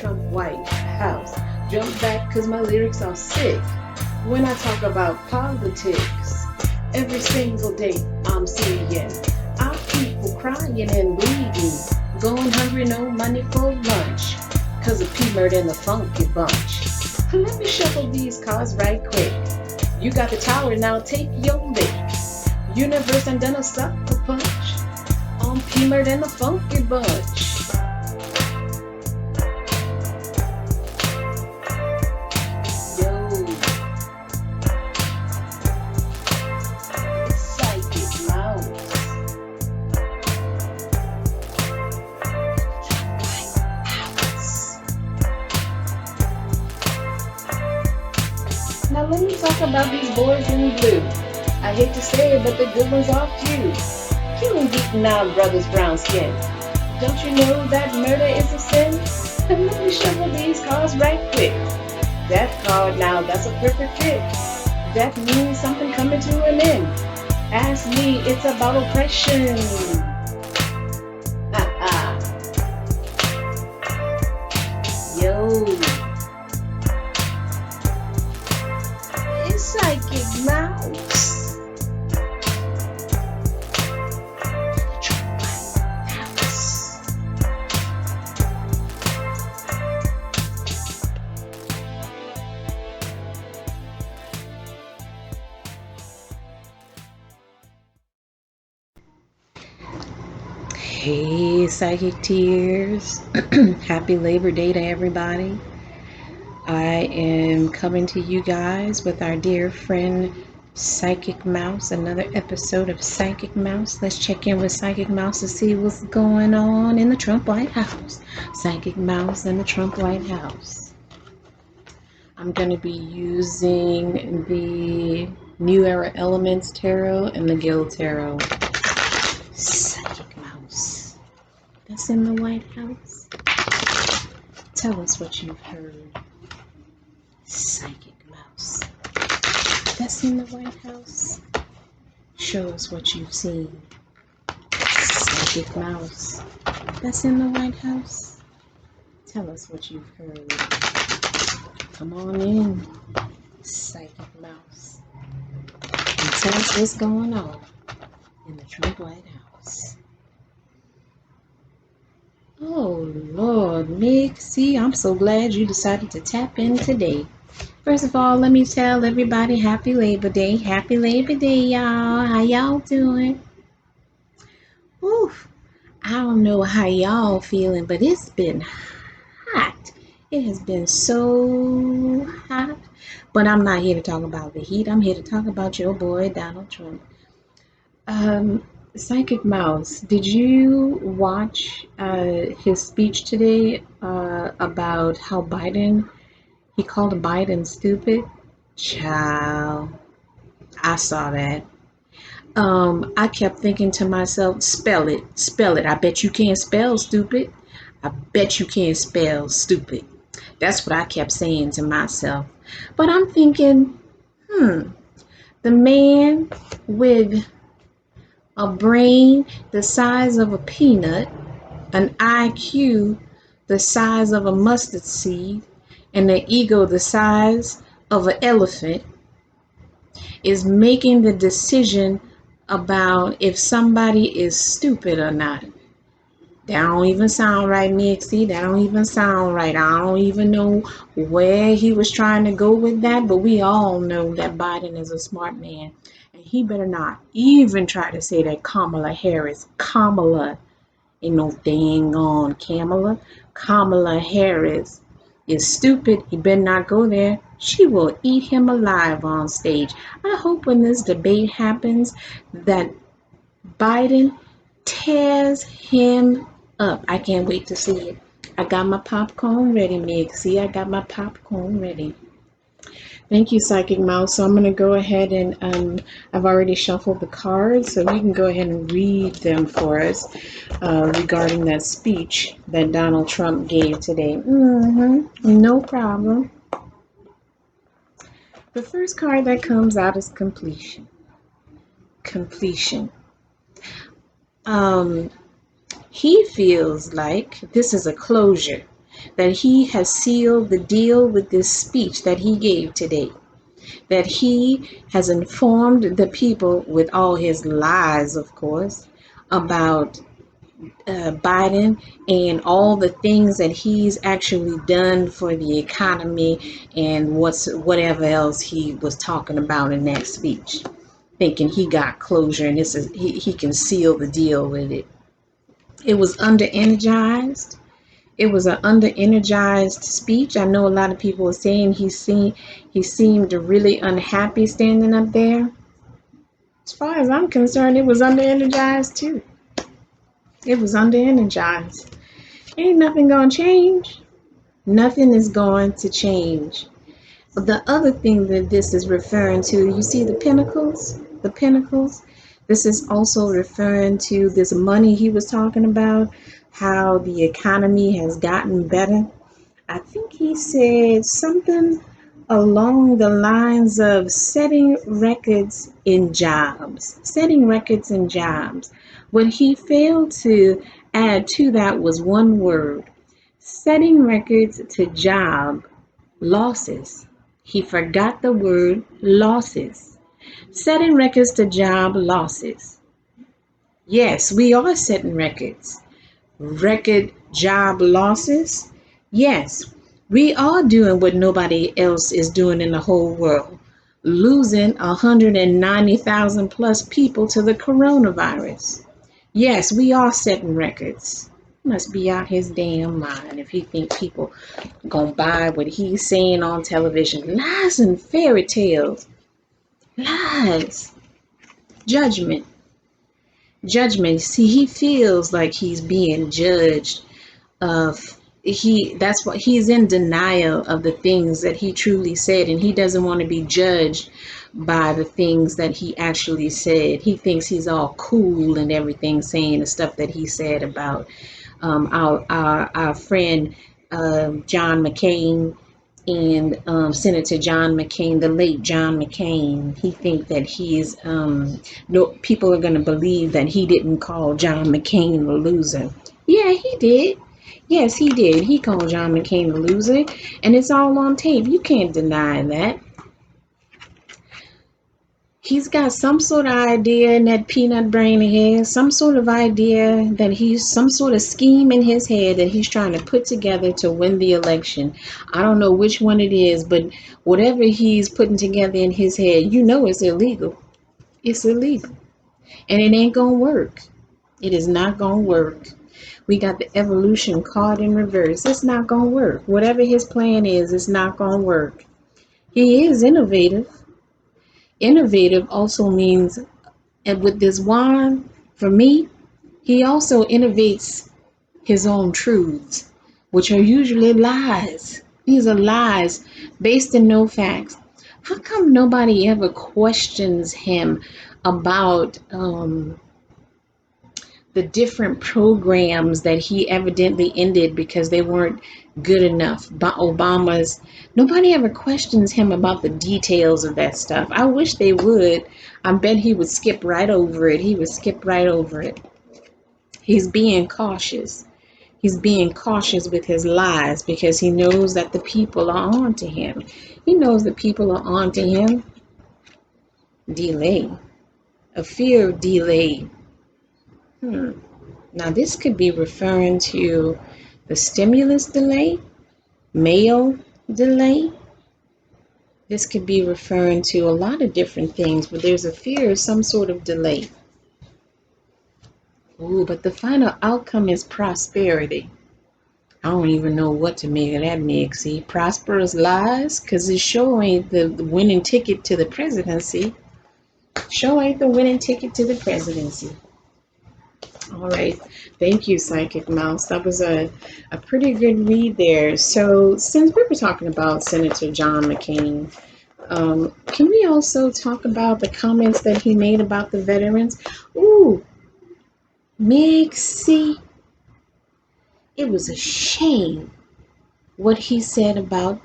Trump White House. Jump back cause my lyrics are sick. When I talk about politics, every single day I'm seeing our people crying and bleeding, going hungry, no money for lunch, cause of P-MURT and the funky bunch. Let me shuffle these cards right quick. You got the tower, now take your lick. Universe and then a sucker punch on P-MURT and the funky bunch. Now let me talk about these boys in blue. I hate to say it, but the good ones are few. Killing, beating our brothers' brown skin. Don't you know that murder is a sin? And let me shuffle these cards right quick. That card now, that's a perfect fit. That means something coming to an end. Ask me, it's about oppression. Yo. Psychic Mouse. Hey, Psychic Tears. Happy Labor Day to everybody. I am coming to you guys with our dear friend Psychic Mouse, another episode of Psychic Mouse. Let's check in with Psychic Mouse to see what's going on in the Trump White House. Psychic Mouse in the Trump White House. I'm going to be using the New Era Elements Tarot and the Guild Tarot. Psychic Mouse. That's in the White House. Tell us what you've heard. Psychic Mouse. That's in the White House. Show us what you've seen. Psychic Mouse. That's in the White House. Tell us what you've heard. Come on in, Psychic Mouse, and tell us what's going on in the Trump White House. Oh, Lord, Mick, see, I'm so glad you decided to tap in today. First of all, let me tell everybody Happy Labor Day. Happy Labor Day, y'all. How y'all doing? Oof, I don't know how y'all feeling, but it's been hot. It has been so hot. But I'm not here to talk about the heat. I'm here to talk about your boy, Donald Trump. Psychic Mouse, did you watch his speech today about how he called Biden stupid? Child, I saw that. I kept thinking to myself, spell it. I bet you can't spell stupid. I bet you can't spell stupid. That's what I kept saying to myself. But I'm thinking, the man with a brain the size of a peanut, an IQ the size of a mustard seed, and an ego the size of an elephant is making the decision about if somebody is stupid or not. That don't even sound right, Mixie. That don't even sound right. I don't even know where he was trying to go with that, but we all know that Biden is a smart man. And he better not even try to say that Kamala ain't no dang on Kamala Harris is stupid. He better not go there. She will eat him alive on stage. I hope when this debate happens that Biden tears him up. I can't wait to see it. I got my popcorn ready, Mixie. I got my popcorn ready. Thank you, Psychic Mouse. So I'm going to go ahead and I've already shuffled the cards, so you can go ahead and read them for us regarding that speech that Donald Trump gave today. No problem. The first card that comes out is completion. Completion. He feels like this is a closure. that he has sealed the deal with this speech that he gave today, that he has informed the people, with all his lies, of course, about Biden and all the things that he's actually done for the economy and whatever else he was talking about in that speech, thinking he got closure and he can seal the deal with it. It was under energized. It was an under energized speech. I know a lot of people are saying he seemed really unhappy standing up there. As far as I'm concerned, it was under energized too. It was under energized. Ain't nothing gonna change. Nothing is going to change. But the other thing that this is referring to, you see the pinnacles? The pinnacles? This is also referring to this money he was talking about, how the economy has gotten better. I think he said something along the lines of setting records in jobs. Setting records in jobs. What he failed to add to that was one word: setting records to job losses. He forgot the word losses. Setting records to job losses. Yes, we are setting records. Record job losses. Yes, we are doing what nobody else is doing in the whole world. Losing 190,000 plus people to the coronavirus. Yes, we are setting records. Must be out his damn mind if he think people gonna buy what he's saying on television. Lies and fairy tales. Lies. Judgment. Judgment. See, he feels like he's being judged of that's what he's in denial of the things that he truly said, and he doesn't want to be judged by the things that he actually said. He thinks he's all cool and everything, saying the stuff that he said about our friend John McCain and Senator John McCain, the late John McCain. He thinks that he's no people are going to believe that he didn't call John McCain a loser. Yeah, he did. Yes, he did. He called John McCain a loser, and it's all on tape. You can't deny that. He's got some sort of idea in that peanut brain of his, some sort of idea that he's some sort of scheme in his head that he's trying to put together to win the election. I don't know which one it is, but whatever he's putting together in his head, you know it's illegal. It's illegal. And it ain't gonna work. It is not gonna work. We got the evolution card in reverse. It's not gonna work. Whatever his plan is, it's not gonna work. He is innovative. Innovative also means, and with this wand, for me, he also innovates his own truths, which are usually lies. These are lies based in no facts. How come nobody ever questions him about the different programs that he evidently ended because they weren't good enough? Obama's, nobody ever questions him about the details of that stuff. I wish they would. I bet he would skip right over it. He would skip right over it. He's being cautious. He's being cautious with his lies because he knows that the people are on to him. He knows the people are on to him. Delay. A fear of delay. Now, this could be referring to the stimulus delay, mail delay. This could be referring to a lot of different things, but there's a fear of some sort of delay. Ooh, but the final outcome is prosperity. I don't even know what to make of that mix. See, prosperous lies, because it sure ain't the winning ticket to the presidency. Sure ain't the winning ticket to the presidency. All right. Thank you, Psychic Mouse. That was a pretty good read there. So since we were talking about Senator John McCain, can we also talk about the comments that he made about the veterans? Ooh, Mixie. It was a shame what he said about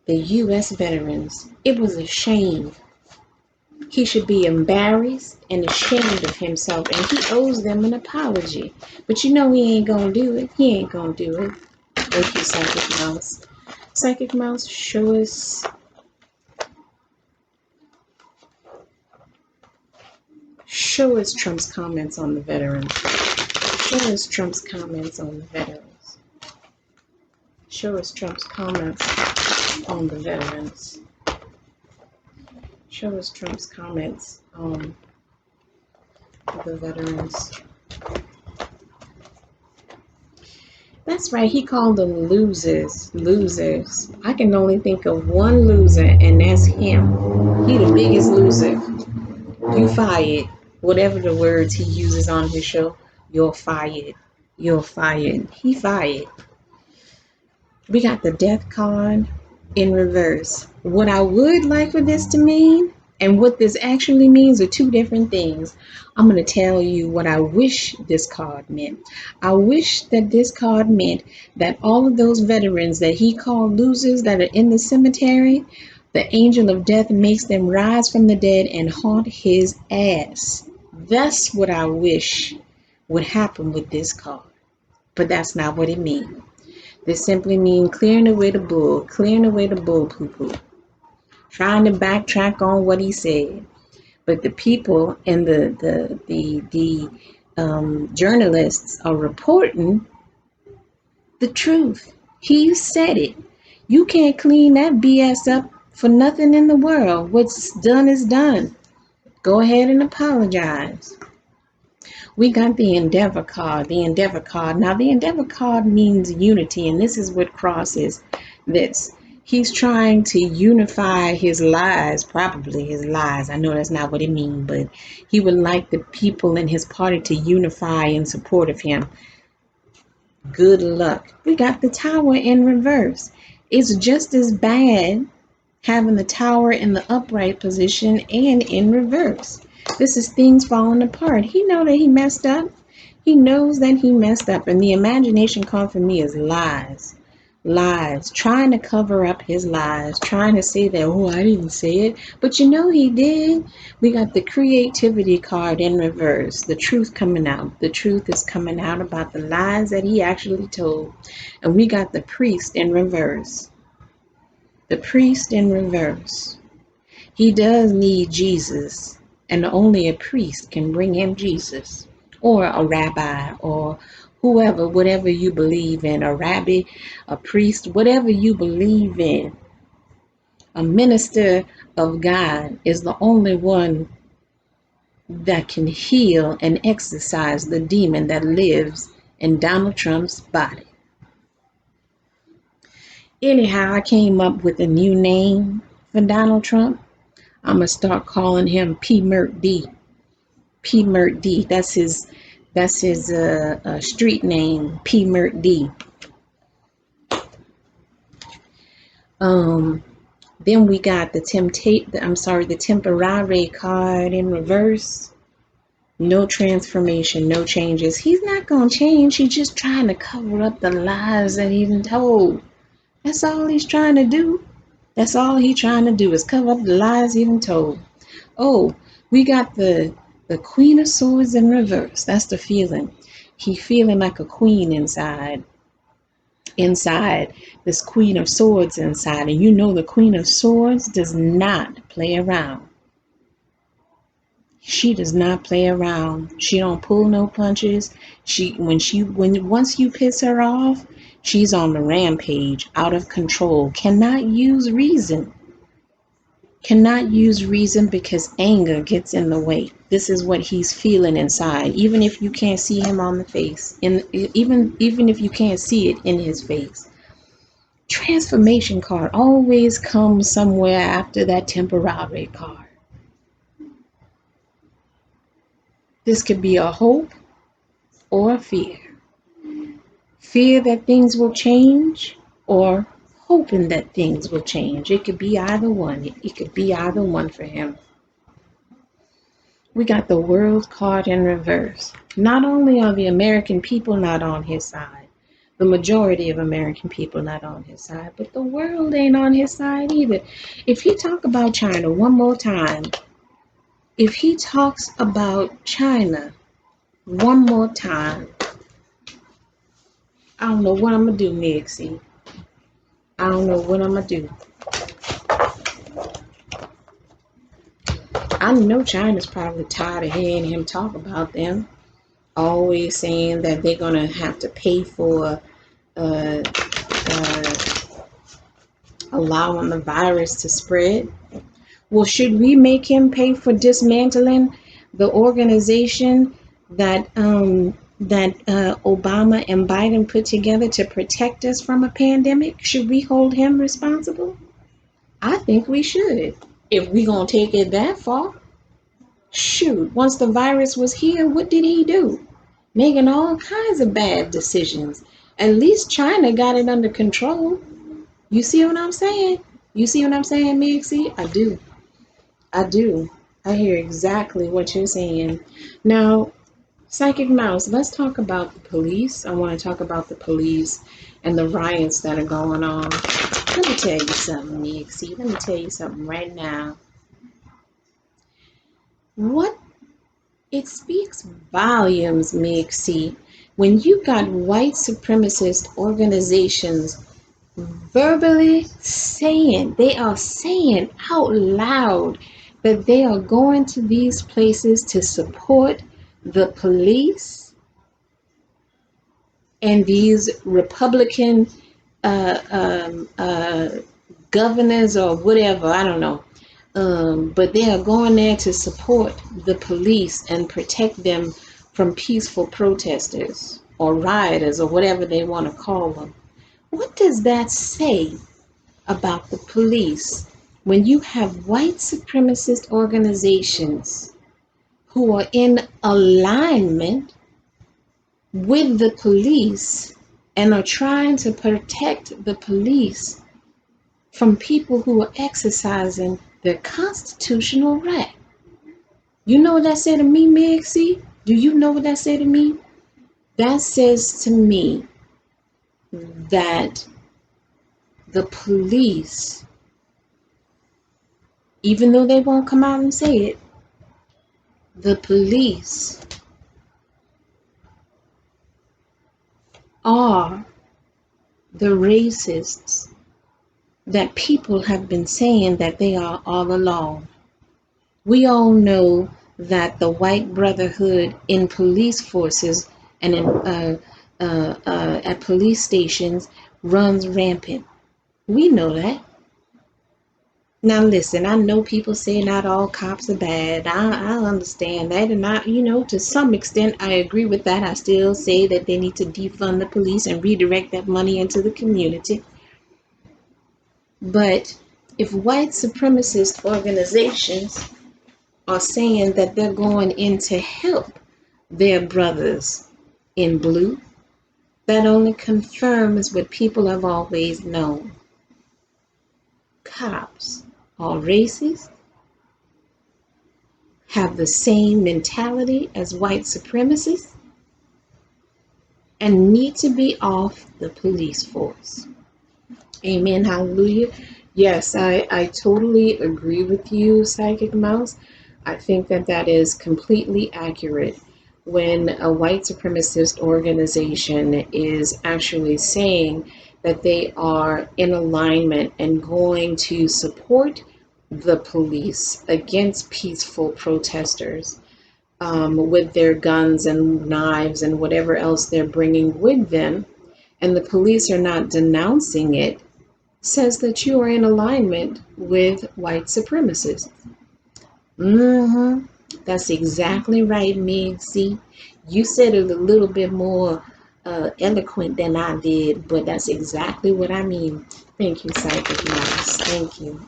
the U.S. veterans. It was a shame. He should be embarrassed and ashamed of himself, and he owes them an apology. But you know he ain't gonna do it. He ain't gonna do it. Thank you, Psychic Mouse. Psychic Mouse, show us Trump's comments on the veterans. Show us Trump's comments on the veterans. Show us Trump's comments on the veterans. Show us Trump's comments on the veterans. That's right, he called them losers. Losers. I can only think of one loser, and that's him. He the biggest loser. You fired. Whatever the words he uses on his show, you're fired. You're fired. He fired. We got the death card in reverse. What I would like for this to mean and what this actually means are two different things. I'm going to tell you what I wish this card meant. I wish that this card meant that all of those veterans that he called losers that are in the cemetery, the angel of death makes them rise from the dead and haunt his ass. That's what I wish would happen with this card. But that's not what it means. This simply means clearing away the bull poo-poo. Trying to backtrack on what he said. But the people and the journalists are reporting the truth. He said it. You can't clean that BS up for nothing in the world. What's done is done. Go ahead and apologize. We got the Endeavor card. The Endeavor card. Now, the Endeavor card means unity, and this is what crosses this. He's trying to unify his lies, probably his lies. I know that's not what it means, but he would like the people in his party to unify in support of him. Good luck. We got the Tower in reverse. It's just as bad having the Tower in the upright position and in reverse. This is things falling apart. He knows that he messed up. He knows that he messed up. And the imagination card for me is lies. Lies. Trying to cover up his lies. Trying to say that, oh, I didn't say it. But you know he did. We got the creativity card in reverse. The truth coming out. The truth is coming out about the lies that he actually told. And we got the priest in reverse. The priest in reverse. He does need Jesus. And only a priest can bring him Jesus, or a rabbi, or whoever, whatever you believe in, a rabbi, a priest, whatever you believe in. A minister of God is the only one that can heal and exorcise the demon that lives in Donald Trump's body. Anyhow, I came up with a new name for Donald Trump. I'm going to start calling him P-MURT D. P-MURT D. That's his street name, P-MURT D. Then we got the temporary card in reverse. No transformation, no changes. He's not going to change. He's just trying to cover up the lies that he's been told. That's all he's trying to do. That's all he's trying to do is cover up the lies he's been told. Oh, we got the Queen of Swords in reverse. That's the feeling. He feeling like a queen inside. Inside, this Queen of Swords inside. And you know the Queen of Swords does not play around. She does not play around. She don't pull no punches. Once you piss her off, she's on the rampage, out of control. Cannot use reason. Cannot use reason because anger gets in the way. This is what he's feeling inside, even if you can't see him on the face, even if you can't see it in his face. Transformation card always comes somewhere after that temporary card. This could be a hope or a fear. Fear that things will change, or hoping that things will change. It could be either one. It could be either one for him. We got the World card in reverse. Not only are the American people not on his side, the majority of American people not on his side, but the world ain't on his side either. If he talk about China one more time, if he talks about China one more time, I don't know what I'm gonna do, Mixie. I don't know what I'm gonna do. I know China's probably tired of hearing him talk about them. Always saying that they're gonna have to pay for uh, uh, allowing the virus to spread. Well, should we make him pay for dismantling the organization that Obama and Biden put together to protect us from a pandemic? Should we hold him responsible? I think we should. If we gonna take it that far, shoot. Once the virus was here, what did he do? Making all kinds of bad decisions. At least China got it under control. You see what I'm saying? You see what I'm saying, Mixie? I do. I do. I hear exactly what you're saying. Now, Psychic Mouse, let's talk about the police. I want to talk about the police and the riots that are going on. Let me tell you something, Nixie. Let me tell you something right now. What it speaks volumes, Mixie, when you got white supremacist organizations verbally saying, they are saying out loud that they are going to these places to support the police and these Republican uh, um, uh, governors or whatever, I don't know. But they are going there to support the police and protect them from peaceful protesters or rioters or whatever they want to call them. What does that say about the police when you have white supremacist organizations who are in alignment with the police and are trying to protect the police from people who are exercising their constitutional right? You know what that said to me, Mixie? Do you know what that said to me? That says to me that the police, even though they won't come out and say it, the police are the racists that people have been saying that they are all along. We all know that the white brotherhood in police forces and in at police stations runs rampant. We know that. Now listen, I know people say not all cops are bad. I understand that, and to some extent I agree with that. I still say that they need to defund the police and redirect that money into the community. But if white supremacist organizations are saying that they're going in to help their brothers in blue, that only confirms what people have always known. Cops are racist, have the same mentality as white supremacists, and need to be off the police force. Amen. Hallelujah. Yes, I totally agree with you, Psychic Mouse. I think that that is completely accurate when a white supremacist organization is actually saying that they are in alignment and going to support the police against peaceful protesters with their guns and knives and whatever else they're bringing with them, and the police are not denouncing it, says that you are in alignment with white supremacists. That's exactly right, Meg. See, you said it a little bit more eloquent than I did, but that's exactly what I mean. Thank you, Psychic Mouse. Thank you.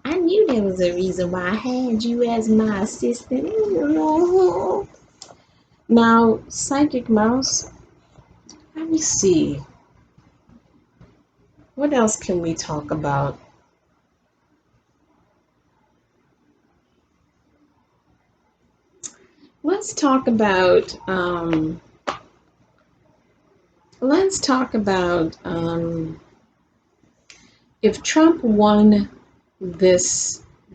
I knew there was a reason why I had you as my assistant. Now, Psychic Mouse, let me see. What else can we talk about? Let's talk about if Trump won the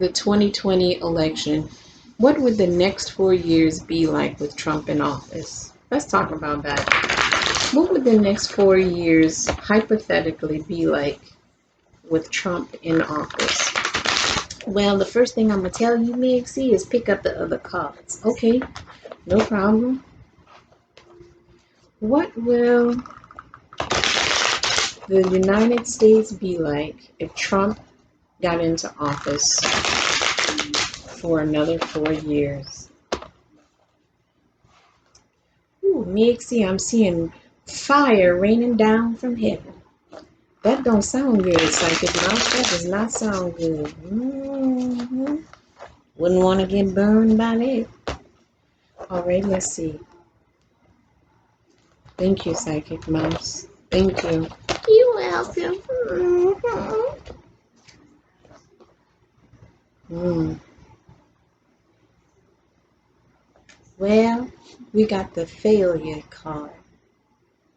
2020 election, what would the next 4 years be like with Trump in office? Let's talk about that. What would the next 4 years hypothetically be like with Trump in office? Well, the first thing I'm gonna tell you, Meg, see, is pick up the other cards. Okay, no problem. What will the United States be like if Trump got into office for another 4 years? Ooh, Meg, see, I'm seeing fire raining down from heaven. That don't sound good, psychic mouth. That does not sound good. Wouldn't want to get burned by that. All right, let's see. Thank you, Psychic Mouse. Thank you. You're welcome. Well, we got the failure card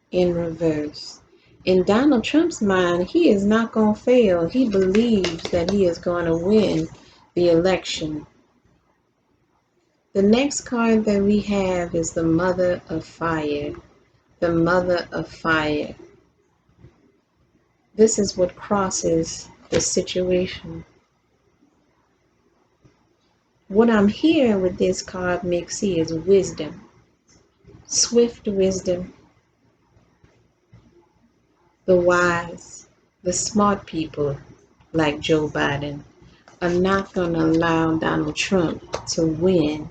in reverse. In Donald Trump's mind, he is not going to fail. He believes that he is going to win the election. The next card that we have is the Mother of Fire. The Mother of Fire. This is what crosses the situation. What I'm hearing with this card, Mixie, is wisdom. Swift wisdom. The wise, the smart people like Joe Biden are not going to allow Donald Trump to win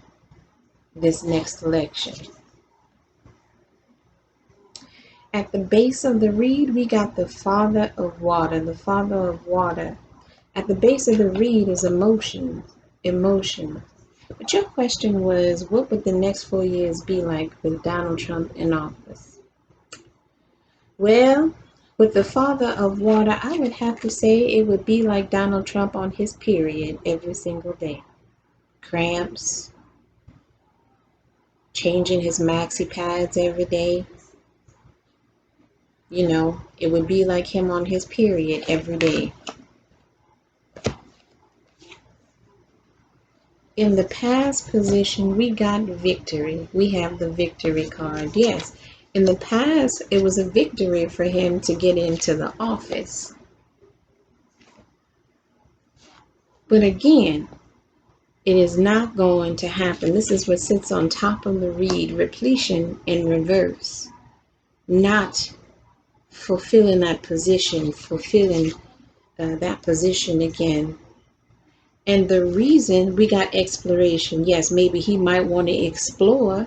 this next election. At the base of the reed, we got the Father of Water, the Father of Water. At the base of the reed is emotion. But your question was, what would the next 4 years be like with Donald Trump in office? Well, with the Father of Water, I would have to say it would be like Donald Trump on his period every single day. Cramps, changing his maxi pads every day. You know, it would be like him on his period every day. In the past position, we got victory. We have the victory card. Yes, in the past, it was a victory for him to get into the office. But again, it is not going to happen. This is what sits on top of the reed, repletion in reverse. Not fulfilling that position, that position again. And the reason we got exploration, yes, maybe he might want to explore.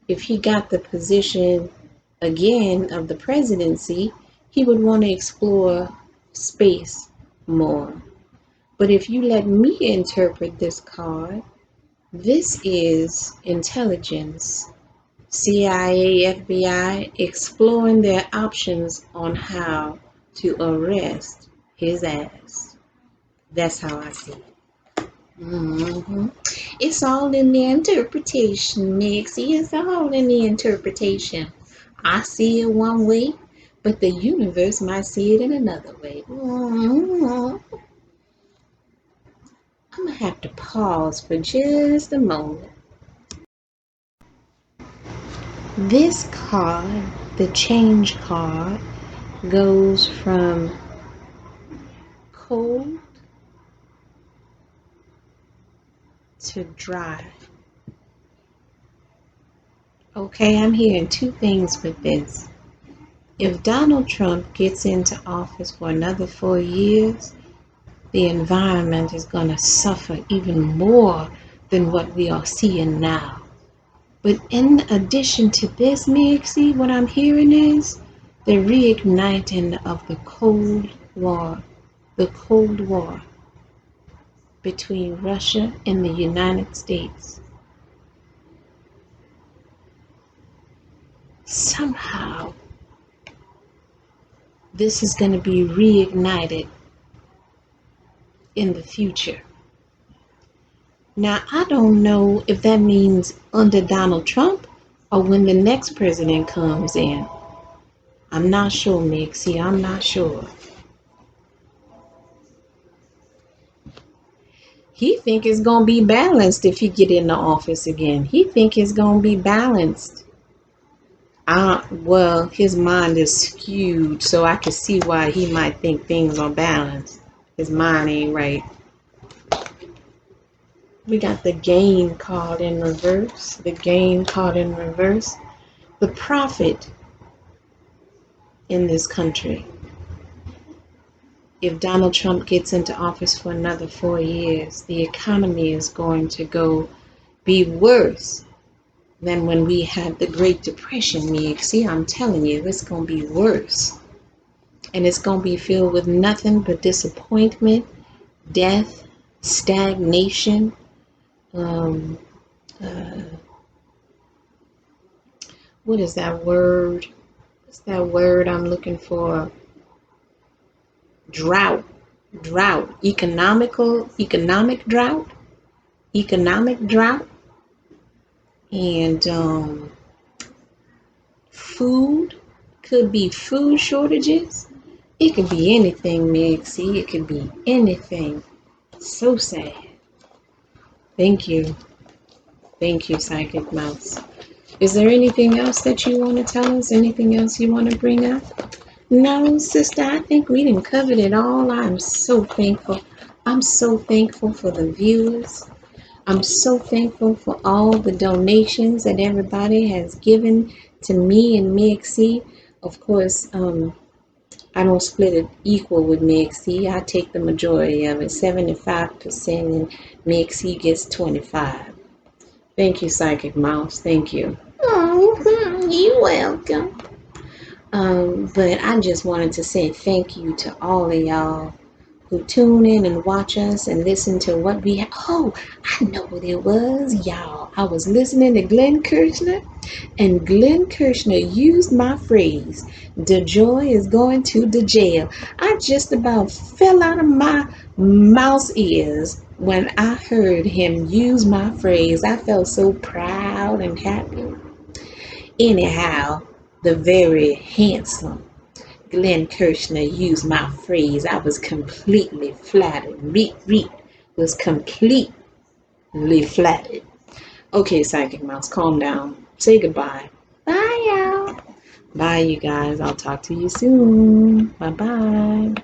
If he got the position again of the presidency, he would want to explore space more. But if you let me interpret this card, this is intelligence, CIA, FBI, exploring their options on how to arrest his ass. That's how I see it. It's all in the interpretation, Nixie. It's all in the interpretation. I see it one way, but the universe might see it in another way. I'm going to have to pause for just a moment. This card, the change card, goes from cold to dry. Okay, I'm hearing two things with this. If Donald Trump gets into office for another 4 years, the environment is going to suffer even more than what we are seeing now. But in addition to this, Mixie, what I'm hearing is the reigniting of the Cold War between Russia and the United States. Somehow, this is going to be reignited in the future. Now, I don't know if that means under Donald Trump or when the next president comes in. I'm not sure, Mixie. I'm not sure. He think it's going to be balanced if he get in the office again. He think it's going to be balanced. Well, his mind is skewed, so I can see why he might think things are balanced. His mind ain't right. We got the game card in reverse. The game card in reverse. The prophet in this country. If Donald Trump gets into office for another 4 years, the economy is going to be worse than when we had the Great Depression, Meg. See, I'm telling you, it's going to be worse. And it's going to be filled with nothing but disappointment, death, stagnation, what is that word? What's that word I'm looking for? Drought, economic drought, and food, could be food shortages. It could be anything, Meg. See, it could be anything. So sad. Thank you, Psychic Mouse. Is there anything else that you want to tell us? Anything else you want to bring up? No, sister, I think we done covered it all. I'm so thankful. I'm so thankful for the viewers. I'm so thankful for all the donations that everybody has given to me and Meg C. Of course, I don't split it equal with Meg C. I take the majority of it, 75%, and Meg C gets 25. Thank you, Psychic Mouse. Thank you. Oh, you're welcome. But I just wanted to say thank you to all of y'all who tune in and watch us and listen to what we have. Oh, I know what it was, y'all. I was listening to Glenn Kirshner, and Glenn Kirshner used my phrase, "The joy is going to the jail." I just about fell out of my mouse ears when I heard him use my phrase. I felt so proud and happy. Anyhow, the very handsome Glenn Kirshner used my phrase. I was completely flattered. Reet was completely flattered. Okay, Psychic Mouse, calm down. Say goodbye. Bye, y'all. Bye, you guys. I'll talk to you soon. Bye-bye.